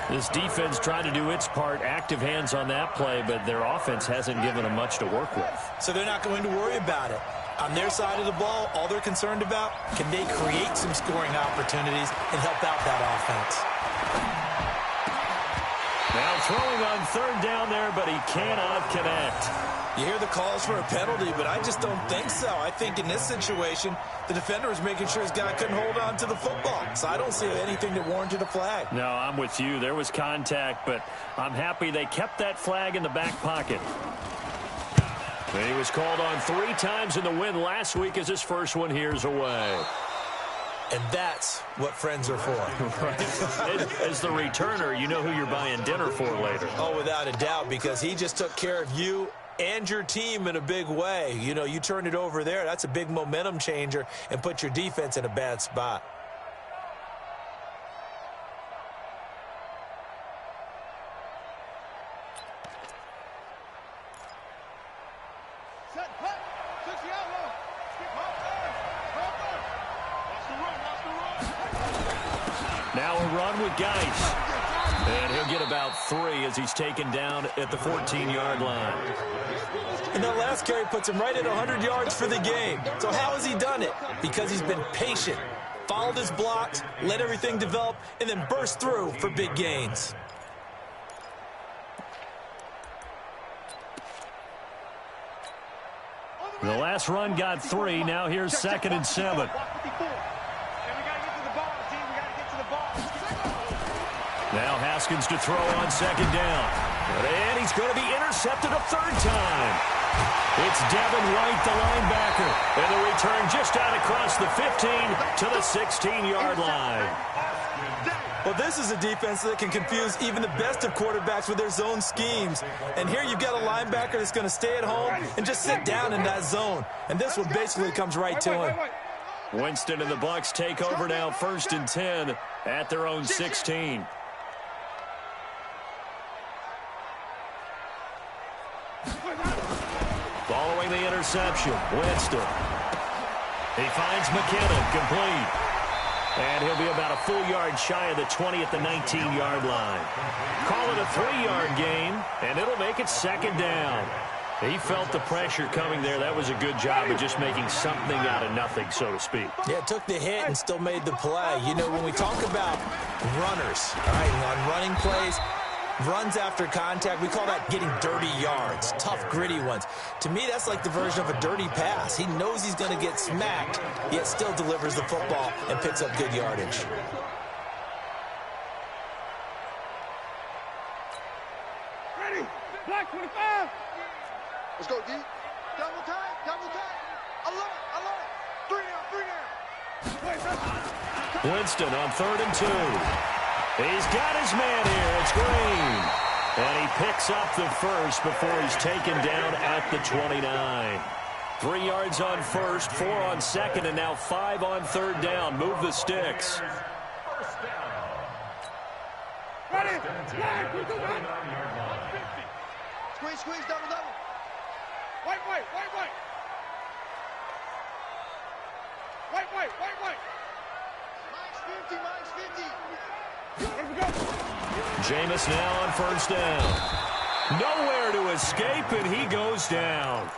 This defense tried to do its part, active hands on that play, but their offense hasn't given them much to work with. So they're not going to worry about it. On their side of the ball, all they're concerned about, can they create some scoring opportunities and help out that offense? Now throwing on 3rd down there, but he cannot connect. You hear the calls for a penalty, but I just don't think so. I think in this situation, the defender was making sure his guy couldn't hold on to the football. So I don't see anything that warranted a flag. No, I'm with you. There was contact, but I'm happy they kept that flag in the back pocket. And he was called on 3 times in the win last week as his first one here's away. And that's what friends are for. Right. As the returner, you know who you're buying dinner for later. Oh, without a doubt, because he just took care of you and your team in a big way. You know, you turn it over there, that's a big momentum changer and put your defense in a bad spot. Now a run with Geis. And he'll get about 3 as he's taken down at the 14-yard line. And that last carry puts him right at 100 yards for the game. So how has he done it? Because he's been patient, followed his blocks, let everything develop, and then burst through for big gains. The last run got 3. Now here's 2nd and 7. Now Haskins to throw on 2nd down. And he's going to be intercepted a 3rd time. It's Devin White, the linebacker. And the return just out across the 15 to the 16-yard line. Well, this is a defense that can confuse even the best of quarterbacks with their zone schemes. And here you've got a linebacker that's going to stay at home and just sit down in that zone. And this one basically comes right to him. Winston and the Bucs take over now, 1st and 10 at their own 16. Following the interception, Winston. He finds McKinnon, complete. And he'll be about a full yard shy of the 20 at the 19-yard line. Call it a 3-yard gain, and it'll make it 2nd down. He felt the pressure coming there. That was a good job of just making something out of nothing, so to speak. Yeah, took the hit and still made the play. You know, when we talk about runners, all right, on running plays, runs after contact, we call that getting dirty yards, tough, gritty ones. To me, that's like the version of a dirty pass. He knows he's going to get smacked, yet still delivers the football and picks up good yardage. Ready, black 25. Let's go, D. Double time. Alert. 3 down. Winston on 3rd and 2. He's got his man here. It's Green. And he picks up the first before he's taken down at the 29. 3 yards on 1st, 4 on 2nd, and now 5 on 3rd down. Move the sticks. First down. Ready, Black, 49-yard line. Squeeze, double. White. Mine's 50. Let's go. Jameis now on 1st down. Nowhere to escape, and he goes down.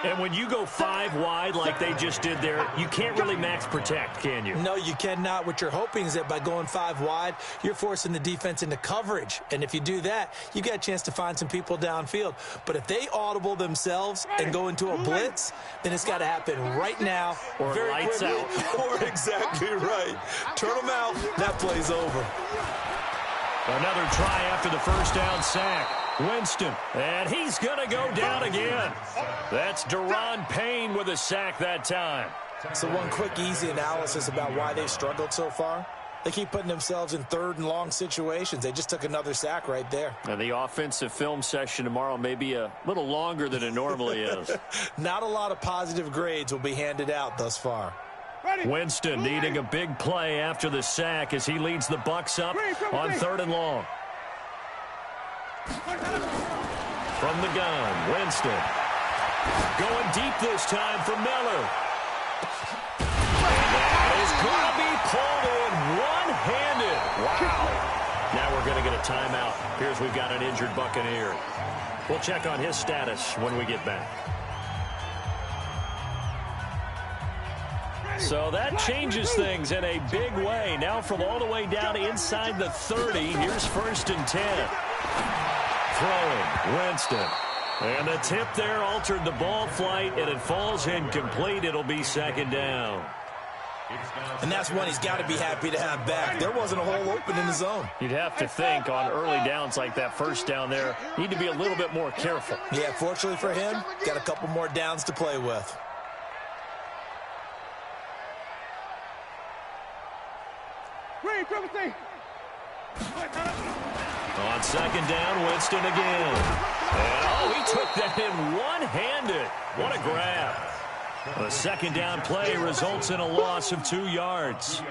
And when you go 5 wide like they just did there, you can't really max protect, can you? No, you cannot. What you're hoping is that by going 5 wide, you're forcing the defense into coverage. And if you do that, you got a chance to find some people downfield. But if they audible themselves and go into a blitz, then it's got to happen right now. Or very lights quickly, out. Or exactly right. Turn them out. That play's over. Another try after the first down sack. Winston, and he's going to go down again. That's Deron Payne with a sack that time. So one quick, easy analysis about why they've struggled so far. They keep putting themselves in 3rd and long situations. They just took another sack right there. And the offensive film session tomorrow may be a little longer than it normally is. Not a lot of positive grades will be handed out thus far. Winston needing a big play after the sack as he leads the Bucs up on 3rd and long. From the gun, Winston. Going deep this time for Miller. And that is going to be pulled in one-handed. Wow. Now we're going to get a timeout. Appears we've got an injured Buccaneer. We'll check on his status when we get back. So that changes things in a big way. Now from all the way down inside the 30, here's 1st and 10. Throwing, Winston. And the tip there altered the ball flight, and it falls incomplete. It'll be 2nd down. And that's one he's got to be happy to have back. There wasn't a hole open in the zone. You'd have to think on early downs like that first down there, need to be a little bit more careful. Yeah, fortunately for him, got a couple more downs to play with. On 2nd down, Winston again. And, he took that in one-handed. What a grab. The 2nd down play results in a loss of 2 yards.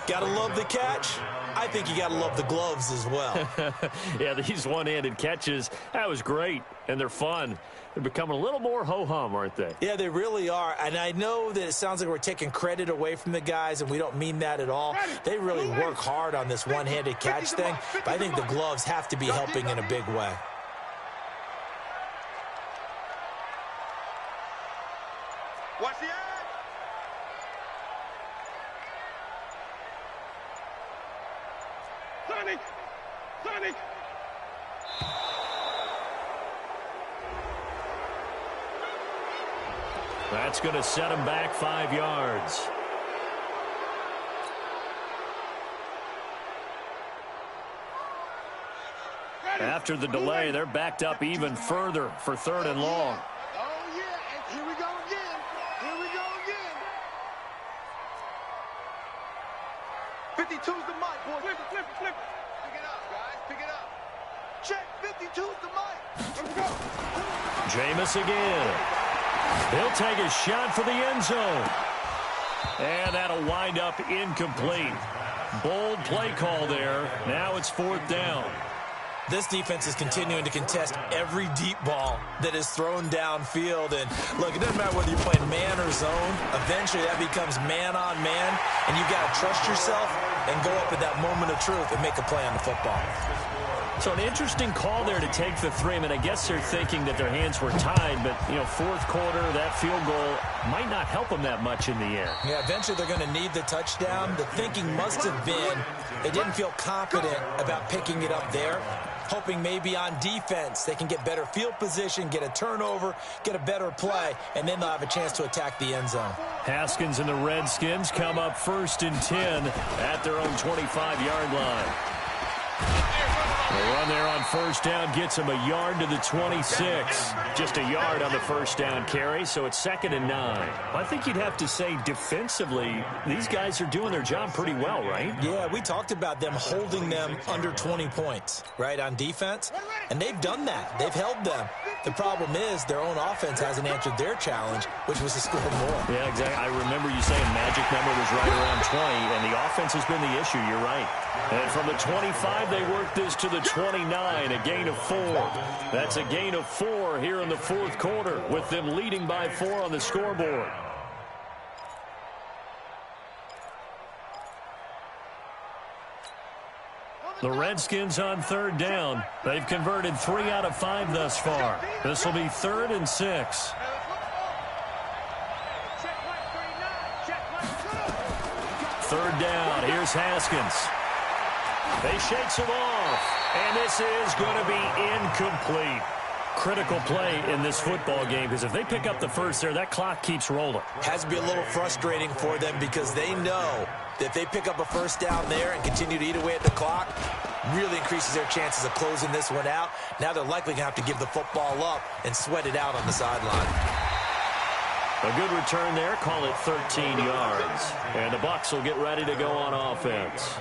Gotta love the catch. I think you gotta love the gloves as well. Yeah, these one-handed catches, that was great, and they're fun. They're becoming a little more ho-hum, aren't they? Yeah, they really are. And I know that it sounds like we're taking credit away from the guys, and we don't mean that at all. They really work hard on this one-handed catch thing, but I think the gloves have to be helping in a big way. Watch the eye. Sonic! That's going to set him back 5 yards. After the delay, they're backed up even further for 3rd and long. Oh, yeah, and here we go again. Here we go again. 52's the mic, boy. Flip it. Pick it up, guys. Pick it up. Check, 52's the mic. Let's go. Jameis again. He'll take a shot for the end zone. And that'll wind up incomplete. Bold play call there. Now it's 4th down. This defense is continuing to contest every deep ball that is thrown downfield. And, look, it doesn't matter whether you're playing man or zone. Eventually, that becomes man-on-man, and you've got to trust yourself and go up at that moment of truth and make a play on the football. So an interesting call there to take the 3. I mean, I guess they're thinking that their hands were tied, but, 4th quarter, that field goal might not help them that much in the end. Yeah, eventually they're going to need the touchdown. The thinking must have been they didn't feel confident about picking it up there, hoping maybe on defense they can get better field position, get a turnover, get a better play, and then they'll have a chance to attack the end zone. Haskins and the Redskins come up 1st and 10 at their own 25-yard line. The run there on 1st down gets him a yard to the 26. Just a yard on the 1st down carry, so it's 2nd and 9. I think you'd have to say defensively, these guys are doing their job pretty well, right? Yeah, we talked about them holding them under 20 points, right, on defense, and they've done that. They've held them. The problem is their own offense hasn't answered their challenge, which was to score more. Yeah, exactly. I remember you saying magic number was right around 20, and the offense has been the issue. You're right. And from the 25, they worked this to the 29, a gain of 4. That's a gain of 4 here in the 4th quarter, with them leading by 4 on the scoreboard. The Redskins on third down. They've converted 3 out of 5 thus far. This will be 3rd and 6. Third down. Here's Haskins. They shakes him off. And this is going to be incomplete. Critical play in this football game, because if they pick up the first there, that clock keeps rolling. Has to be a little frustrating for them because they know that if they pick up a first down there and continue to eat away at the clock, really increases their chances of closing this one out. Now they're likely going to have to give the football up and sweat it out on the sideline. A good return there. Call it 13 yards. And the Bucs will get ready to go on offense.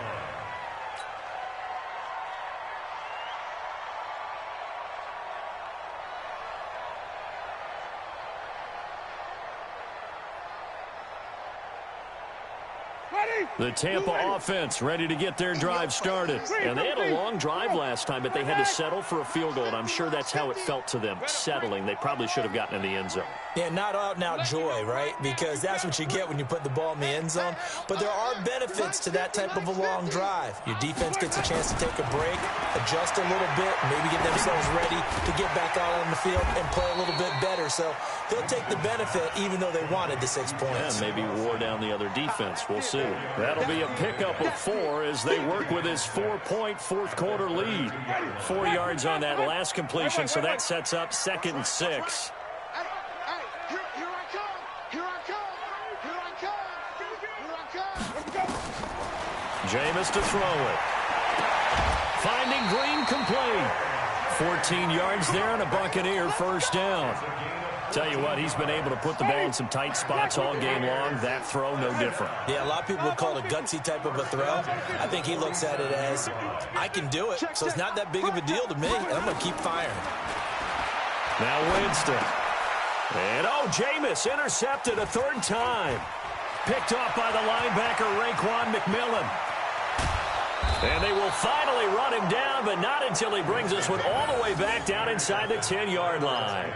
The Tampa offense ready to get their drive started. And they had a long drive last time, but they had to settle for a field goal, and I'm sure that's how it felt to them, settling. They probably should have gotten in the end zone. Yeah, not out-and-out joy, right? Because that's what you get when you put the ball in the end zone. But there are benefits to that type of a long drive. Your defense gets a chance to take a break, adjust a little bit, maybe get themselves ready to get back out on the field and play a little bit better. So they'll take the benefit even though they wanted the 6 points. And maybe wore down the other defense. We'll see. That'll be a pickup of 4 as they work with his 4-point fourth-quarter lead. 4 yards on that last completion, so that sets up 2nd and 6. Jameis to throw it. Finding Green complete. 14 yards there and a Buccaneer first down. Tell you what, he's been able to put the ball in some tight spots all game long. That throw, no different. Yeah, a lot of people would call it a gutsy type of a throw. I think he looks at it as, I can do it, so it's not that big of a deal to me, and I'm going to keep firing. Now Winston. And, Jameis intercepted a 3rd time. Picked off by the linebacker, Raekwon McMillan. And they will finally run him down, but not until he brings this one all the way back down inside the 10-yard line.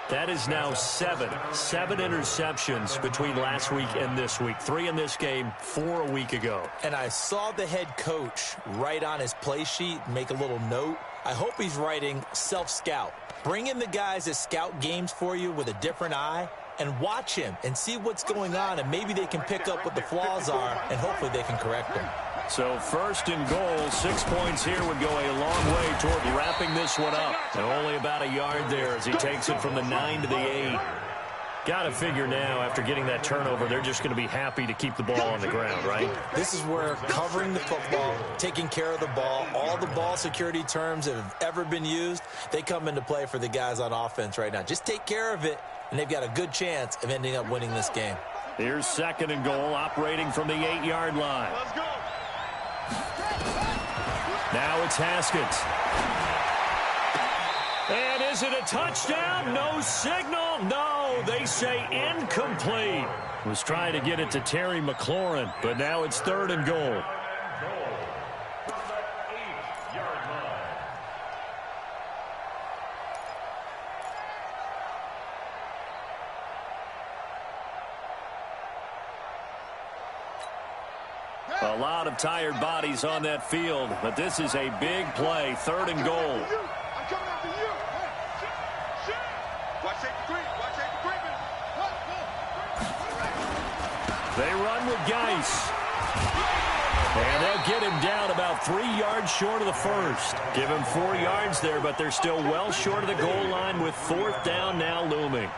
That is now 7 interceptions between last week and this week. 3 in this game, 4 a week ago. And I saw the head coach write on his play sheet, make a little note. I hope he's writing self-scout. Bring in the guys that scout games for you with a different eye and watch him and see what's going on, and maybe they can pick up what the flaws are, and hopefully they can correct them. So 1st and goal, 6 points here would go a long way toward wrapping this one up. And only about a yard there as he takes it from the 9 to the 8. Got to figure now, after getting that turnover, they're just going to be happy to keep the ball on the ground, right? This is where covering the football, taking care of the ball, all the ball security terms that have ever been used, they come into play for the guys on offense right now. Just take care of it, and they've got a good chance of ending up winning this game. Here's 2nd and goal, operating from the 8-yard line. Let's go. Now it's Haskins. And is it a touchdown? No signal. No, they say incomplete. Was trying to get it to Terry McLaurin, but now it's 3rd and goal. A lot of tired bodies on that field, but this is a big play. 3rd and goal. I'm coming after you. Watch safety green. Watch safety green. They run with Geis. And they'll get him down about 3 yards short of the 1st. Give him 4 yards there, but they're still well short of the goal line with 4th down now looming.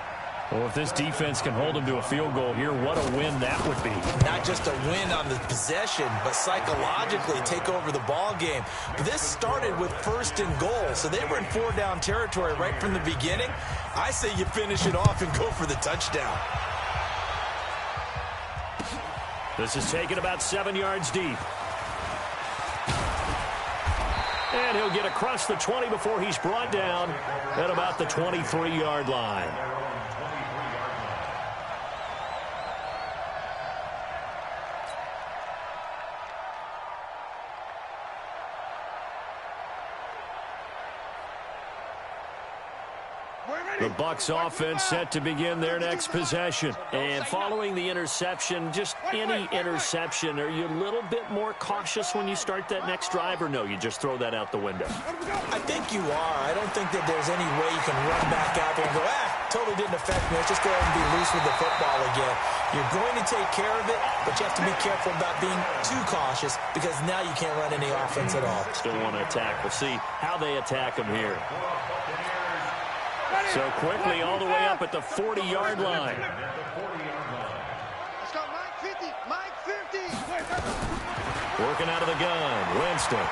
Well, if this defense can hold them to a field goal here, what a win that would be. Not just a win on the possession, but psychologically take over the ball game. But this started with 1st and goal, so they were in 4-down territory right from the beginning. I say you finish it off and go for the touchdown. This is taken about 7 yards deep. And he'll get across the 20 before he's brought down at about the 23-yard line. The Bucs offense set to begin their next possession. And following the interception, just any interception, are you a little bit more cautious when you start that next drive, or no, you just throw that out the window? I think you are. I don't think that there's any way you can run back out there and go, totally didn't affect me. Let's just go ahead and be loose with the football again. You're going to take care of it, but you have to be careful about being too cautious because now you can't run any offense at all. Still want to attack. We'll see how they attack them here. So quickly all the way up at the 40-yard line. Let's go, Mike 50. Mike 50. Working out of the gun, Winston.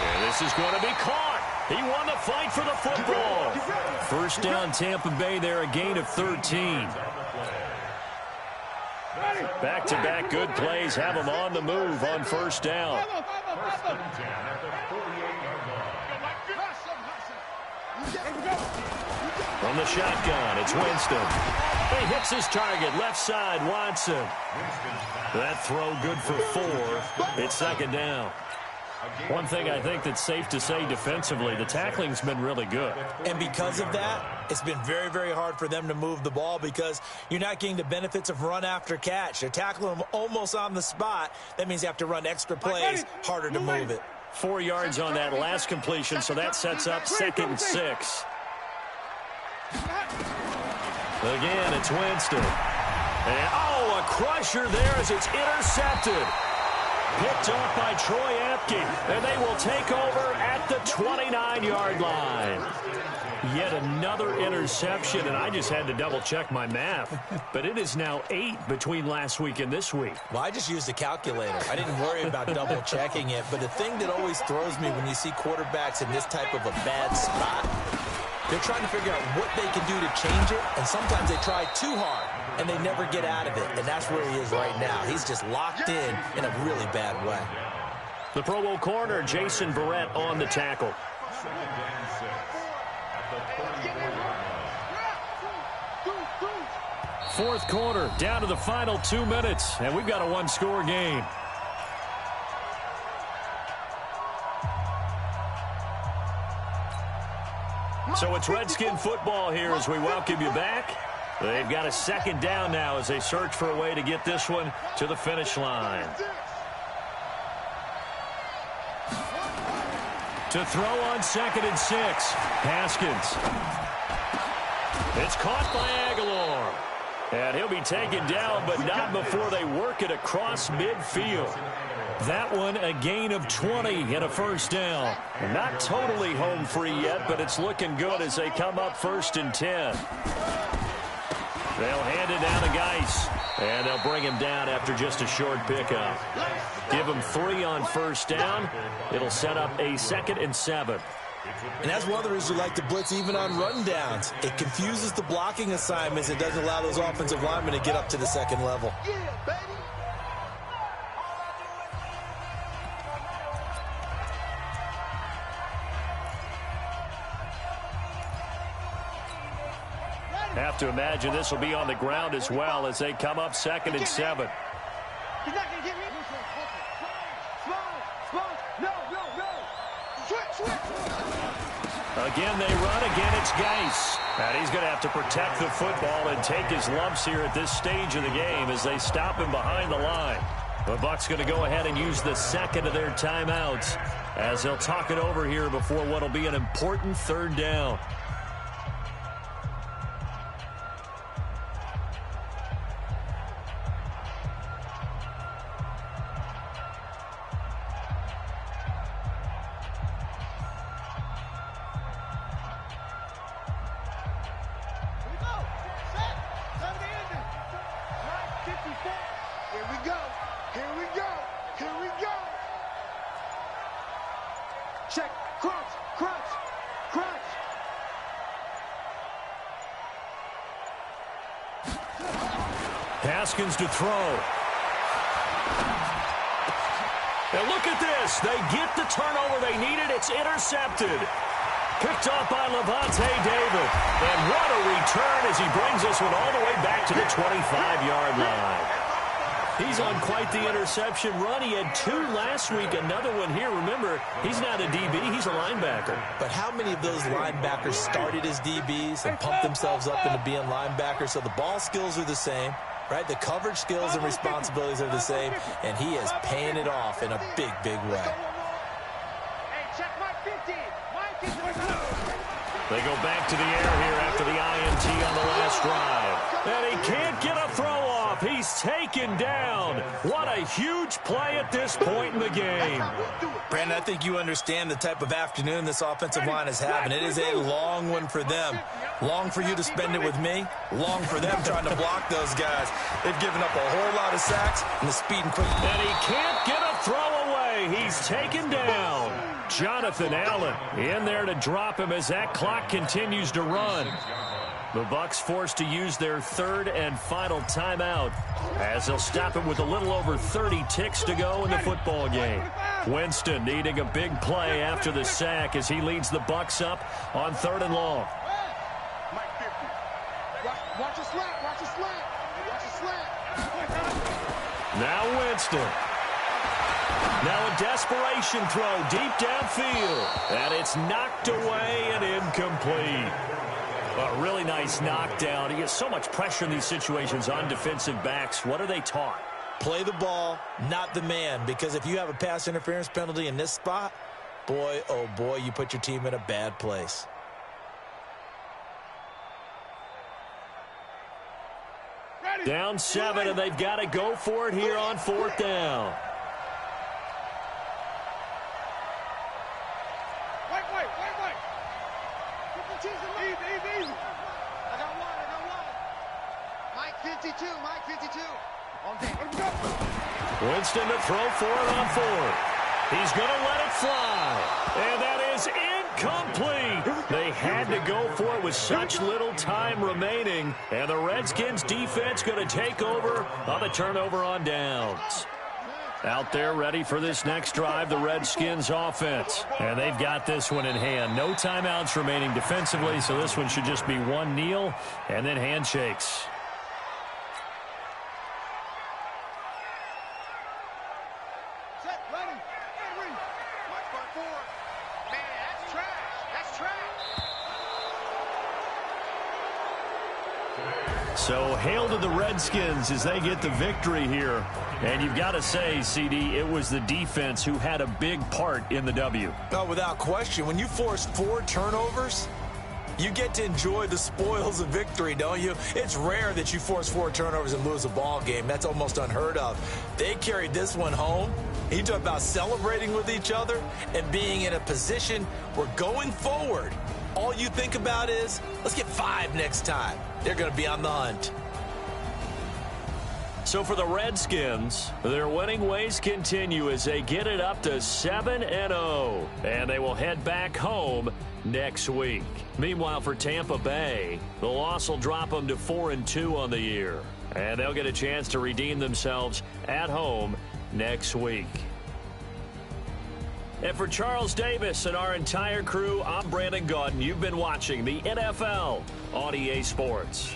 And this is going to be caught. He won the fight for the football. First down, Tampa Bay there, a gain of 13. Back-to-back good plays have them on the move on first down. From the shotgun, it's Winston. He hits his target, left side, Watson. That throw good for 4. It's second down. One thing I think that's safe to say defensively, the tackling's been really good. And because of that, it's been very, very hard for them to move the ball because you're not getting the benefits of run after catch. They're tackling them almost on the spot. That means you have to run extra plays, harder to move it. 4 yards on that last completion, so that sets up 2nd and 6. Again, it's Winston. And, a crusher there as it's intercepted. Picked off by Troy Apke, and they will take over at the 29-yard line. Yet another interception, and I just had to double-check my math. But it is now 8 between last week and this week. Well, I just used a calculator. I didn't worry about double-checking it. But the thing that always throws me when you see quarterbacks in this type of a bad spot, they're trying to figure out what they can do to change it, and sometimes they try too hard, and they never get out of it, and that's where he is right now. He's just locked in a really bad way. The Pro Bowl corner, Jason Verrett, on the tackle. Fourth quarter, down to the final 2 minutes, and we've got a one-score game. So it's Redskin football here as we welcome you back. They've got a second down now as they search for a way to get this one to the finish line. To throw on 2nd and 6, Haskins. It's caught by Aguilar. And he'll be taken down, but not before they work it across midfield. That one a gain of 20 and a first down. Not totally home free yet, but it's looking good as they come up 1st and 10. They'll hand it down to Geis, and they'll bring him down after just a short pickup. Give him 3 on first down. It'll set up a 2nd and 7. And that's one of the reasons we like to blitz even on rundowns. It confuses the blocking assignments. It doesn't allow those offensive linemen to get up to the second level. Yeah, baby. Have to imagine this will be on the ground as well as they come up 2nd and 7. He's not going to get me. Small. No. Switch. Again, they run. Again, it's Geis. And he's going to have to protect the football and take his lumps here at this stage of the game as they stop him behind the line. The Bucs going to go ahead and use the second of their timeouts as they'll talk it over here before what will be an important 3rd down. Check. Crunch. Haskins to throw. And look at this. They get the turnover they needed. It's intercepted. Picked off by Levante David. And what a return as he brings this one all the way back to the 25-yard line. He's on quite the interception run. He had 2 last week, another one here. Remember, he's not a DB, he's a linebacker. But how many of those linebackers started as DBs and pumped themselves up into being linebackers? So the ball skills are the same, right? The coverage skills and responsibilities are the same, and he is paying it off in a big, big way. Hey, check my 50. My 50. They go back to the air here after the INT on the last drive. And he can't get a throw off. He's taken down. What a huge play at this point in the game. Brandon, I think you understand the type of afternoon this offensive line is having. It is a long one for them. Long for you to spend it with me. Long for them trying to block those guys. They've given up a whole lot of sacks and the speed and quick. And he can't get a throw away. He's taken down. Jonathan Allen in there to drop him as that clock continues to run. The Bucs forced to use their 3rd and final timeout as they'll stop it with a little over 30 ticks to go in the football game. Winston needing a big play after the sack as he leads the Bucs up on 3rd and long. Watch a slant. Watch a slant. Watch a slant. Now Winston. Now a desperation throw deep downfield. And it's knocked away and incomplete. A really nice knockdown. He has so much pressure in these situations on defensive backs. What are they taught? Play the ball, not the man. Because if you have a pass interference penalty in this spot, boy, oh boy, you put your team in a bad place. Down 7, and they've got to go for it here on 4th down. Wait. Easy. I got one. Mike 52. Winston to throw for it on 4th. He's going to let it fly. And that is incomplete. They had to go for it with such little time remaining. And the Redskins defense going to take over on the turnover on downs. Out there ready for this next drive, the Redskins offense. And they've got this one in hand. No timeouts remaining defensively, so this one should just be one kneel and then handshakes. Set, ready. Watch my 4. Man, that's trash. So hail to the Redskins as they get the victory here. And you've got to say, CD, it was the defense who had a big part in the W. No, without question. When you force 4 turnovers, you get to enjoy the spoils of victory, don't you? It's rare that you force 4 turnovers and lose a ball game. That's almost unheard of. They carried this one home. You talk about celebrating with each other and being in a position where going forward, all you think about is, let's get 5 next time. They're going to be on the hunt. So for the Redskins, their winning ways continue as they get it up to 7-0. And they will head back home next week. Meanwhile, for Tampa Bay, the loss will drop them to 4-2 on the year. And they'll get a chance to redeem themselves at home next week. And for Charles Davis and our entire crew, I'm Brandon Gaudin. You've been watching the NFL on EA Sports.